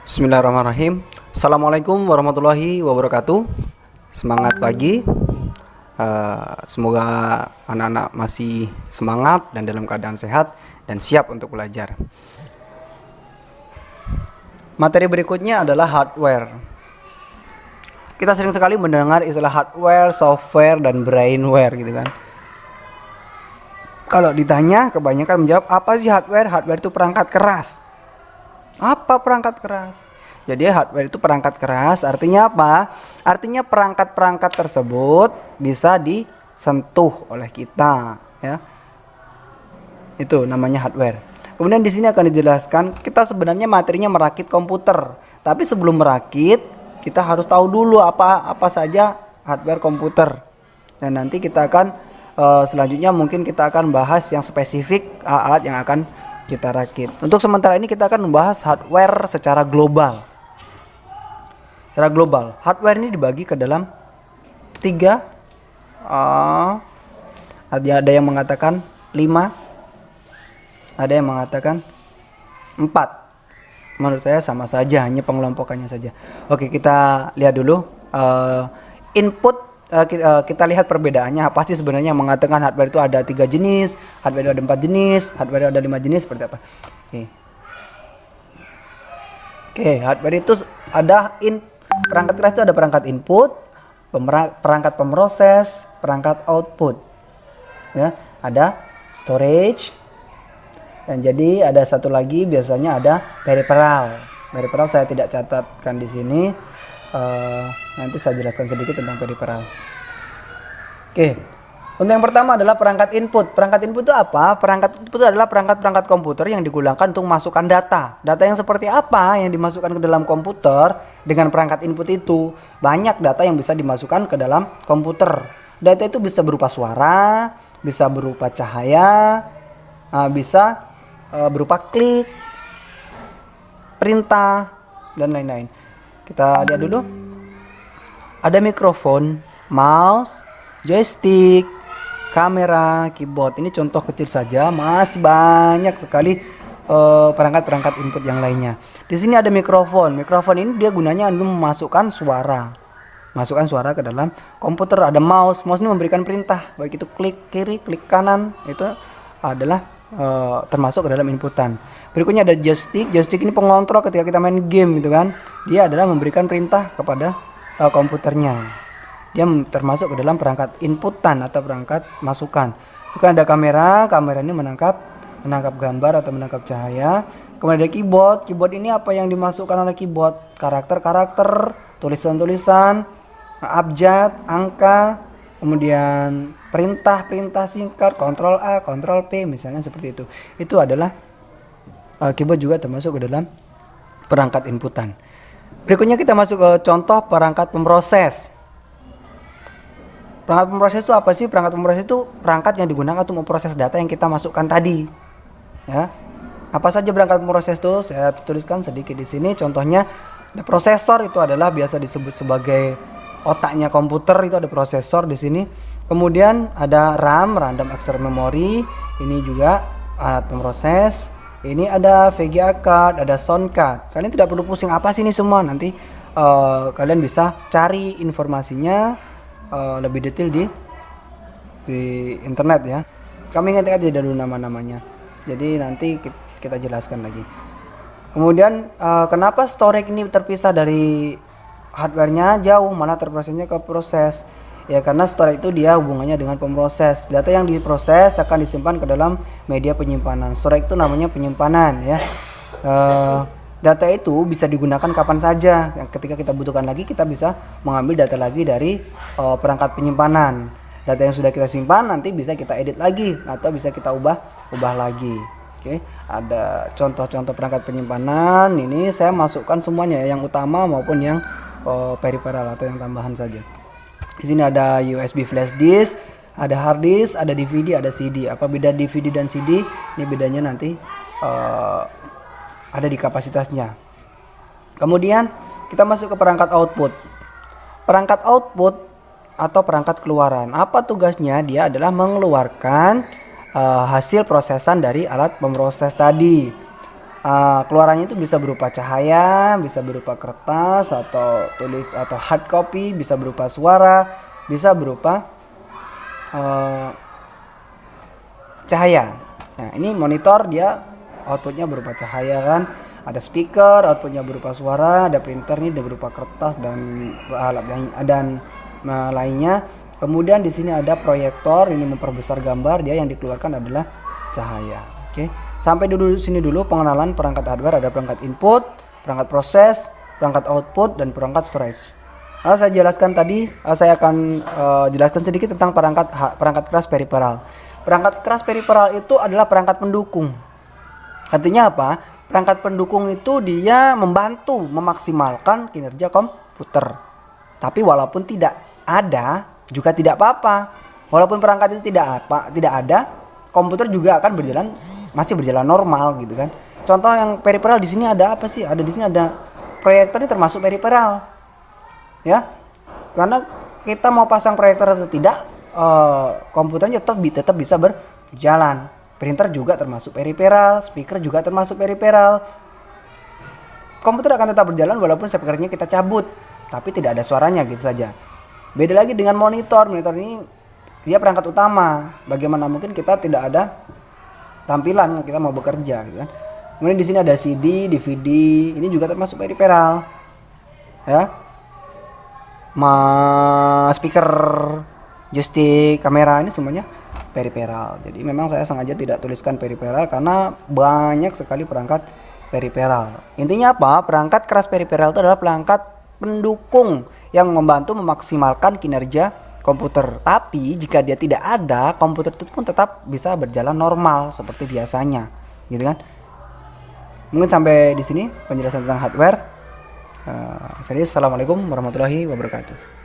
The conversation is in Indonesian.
Bismillahirrahmanirrahim. Assalamualaikum warahmatullahi wabarakatuh. Semangat pagi. Semoga anak-anak masih semangat dan dalam keadaan sehat dan siap untuk belajar. Materi berikutnya adalah hardware. Kita sering sekali mendengar istilah hardware, software, dan brainware gitu kan. Kalau ditanya, kebanyakan menjawab, apa sih hardware? Hardware itu perangkat keras. Apa perangkat keras? Jadi hardware itu perangkat keras, artinya apa? Artinya perangkat-perangkat tersebut bisa disentuh oleh kita, ya. Itu namanya hardware. Kemudian di sini akan dijelaskan kita sebenarnya materinya merakit komputer. Tapi sebelum merakit, kita harus tahu dulu apa saja hardware komputer. Dan nanti kita akan selanjutnya mungkin kita akan bahas yang spesifik alat yang akan kita rakit. Untuk sementara ini kita akan membahas hardware secara global. Secara global, hardware ini dibagi ke dalam 3. Ada yang mengatakan 5. Ada yang mengatakan 4. Menurut saya sama saja, hanya pengelompokannya saja. Oke, kita lihat dulu input. Kita lihat perbedaannya. Pasti sebenarnya mengatakan hardware itu ada 3 jenis, hardware itu ada 4 jenis, hardware itu ada 5 jenis, seperti apa? Oke, hardware itu ada perangkat keras itu ada perangkat input, perangkat pemroses, perangkat output. Ya, ada storage. Dan jadi ada satu lagi biasanya ada peripheral. Peripheral saya tidak catatkan di sini. Nanti saya jelaskan sedikit tentang peripheral. Oke, untuk yang pertama adalah perangkat input. Perangkat input itu apa? Perangkat input itu adalah perangkat-perangkat komputer yang digunakan untuk masukkan data. Data yang seperti apa yang dimasukkan ke dalam komputer dengan perangkat input itu? Banyak data yang bisa dimasukkan ke dalam komputer. Data itu bisa berupa suara, bisa berupa cahaya, bisa berupa klik, perintah, dan lain-lain. Kita lihat dulu. Ada mikrofon, mouse, joystick, kamera, keyboard. Ini contoh kecil saja, masih banyak sekali perangkat-perangkat input yang lainnya. Di sini ada mikrofon. Mikrofon ini dia gunanya untuk memasukkan suara. Masukkan suara ke dalam komputer. Ada mouse. Mouse ini memberikan perintah, baik itu klik kiri, klik kanan. Itu adalah termasuk ke dalam inputan. Berikutnya ada joystick. Joystick ini pengontrol ketika kita main game gitu kan. Dia adalah memberikan perintah kepada komputernya. Dia termasuk ke dalam perangkat inputan atau perangkat masukan. Bukan ada kamera. Kamera ini menangkap gambar atau menangkap cahaya. Kemudian ada keyboard. Keyboard ini apa yang dimasukkan oleh keyboard? Karakter-karakter, tulisan-tulisan, abjad, angka, kemudian perintah singkat, Ctrl A, Ctrl P, misalnya seperti itu. Itu adalah keyboard juga termasuk ke dalam perangkat inputan. Berikutnya kita masuk ke contoh perangkat pemroses. Perangkat pemroses itu apa sih? Perangkat pemroses itu perangkat yang digunakan untuk memproses data yang kita masukkan tadi. Ya. Apa saja perangkat pemroses itu? Saya tuliskan sedikit di sini. Contohnya, prosesor itu adalah biasa disebut sebagai otaknya komputer, itu ada prosesor di sini. Kemudian ada RAM, random access memory. Ini juga alat pemroses. Ini ada VGA card, ada sound card. Kalian tidak perlu pusing apa sih ini semua. Nanti kalian bisa cari informasinya lebih detail di internet ya. Kami ingat aja dulu nama-namanya. Jadi nanti kita jelaskan lagi. Kemudian kenapa storage ini terpisah dari hardware-nya jauh, malah terprosesnya ke proses? Ya karena storage itu dia hubungannya dengan pemroses. Data yang diproses akan disimpan ke dalam media penyimpanan. Storage itu namanya penyimpanan ya. Data itu bisa digunakan kapan saja. Ketika kita butuhkan lagi, kita bisa mengambil data lagi dari perangkat penyimpanan. Data yang sudah kita simpan nanti bisa kita edit lagi atau bisa kita ubah lagi. Oke, ada contoh-contoh perangkat penyimpanan. Ini saya masukkan semuanya, yang utama maupun yang peripheral atau yang tambahan saja. Di sini ada USB flash disk, ada hard disk, ada DVD, ada CD. Apa beda DVD dan CD? Ini bedanya nanti ada di kapasitasnya. Kemudian kita masuk ke perangkat output. Perangkat output atau perangkat keluaran. Apa tugasnya? Dia adalah mengeluarkan hasil prosesan dari alat pemroses tadi. keluarannya itu bisa berupa cahaya, bisa berupa kertas atau tulis atau hard copy, bisa berupa suara, bisa berupa cahaya. Nah, ini monitor dia outputnya berupa cahaya kan. Ada speaker, outputnya berupa suara, ada printer nih berupa kertas dan alat dan lainnya. Kemudian di sini ada proyektor, ini memperbesar gambar, dia yang dikeluarkan adalah cahaya. Oke. Sampai dulu sini dulu pengenalan perangkat hardware. Ada perangkat input, perangkat proses, perangkat output, dan perangkat storage. Saya jelaskan tadi, saya akan jelaskan sedikit tentang perangkat keras peripheral. Perangkat keras peripheral itu adalah perangkat pendukung. Artinya apa? Perangkat pendukung itu dia membantu memaksimalkan kinerja komputer. Tapi walaupun tidak ada juga tidak apa-apa. Walaupun perangkat itu tidak ada, komputer juga akan masih berjalan normal gitu kan. Contoh yang peripheral di sini ada apa sih? Di sini ada proyektor, ini termasuk peripheral. Ya. Karena kita mau pasang proyektor atau tidak, komputernya tetap bisa berjalan. Printer juga termasuk peripheral, speaker juga termasuk peripheral. Komputer akan tetap berjalan walaupun speakernya kita cabut, tapi tidak ada suaranya gitu saja. Beda lagi dengan monitor. Monitor ini dia perangkat utama. Bagaimana mungkin kita tidak ada tampilan kita mau bekerja gitu kan. Kemudian di sini ada CD, DVD, ini juga termasuk peripheral. Ya. Speaker, joystick, kamera, ini semuanya peripheral. Jadi memang saya sengaja tidak tuliskan peripheral karena banyak sekali perangkat peripheral. Intinya apa? Perangkat keras peripheral itu adalah perangkat pendukung yang membantu memaksimalkan kinerja komputer. Tapi jika dia tidak ada, komputer itu pun tetap bisa berjalan normal seperti biasanya, gitu kan? Mungkin sampai di sini penjelasan tentang hardware. Assalamualaikum warahmatullahi wabarakatuh.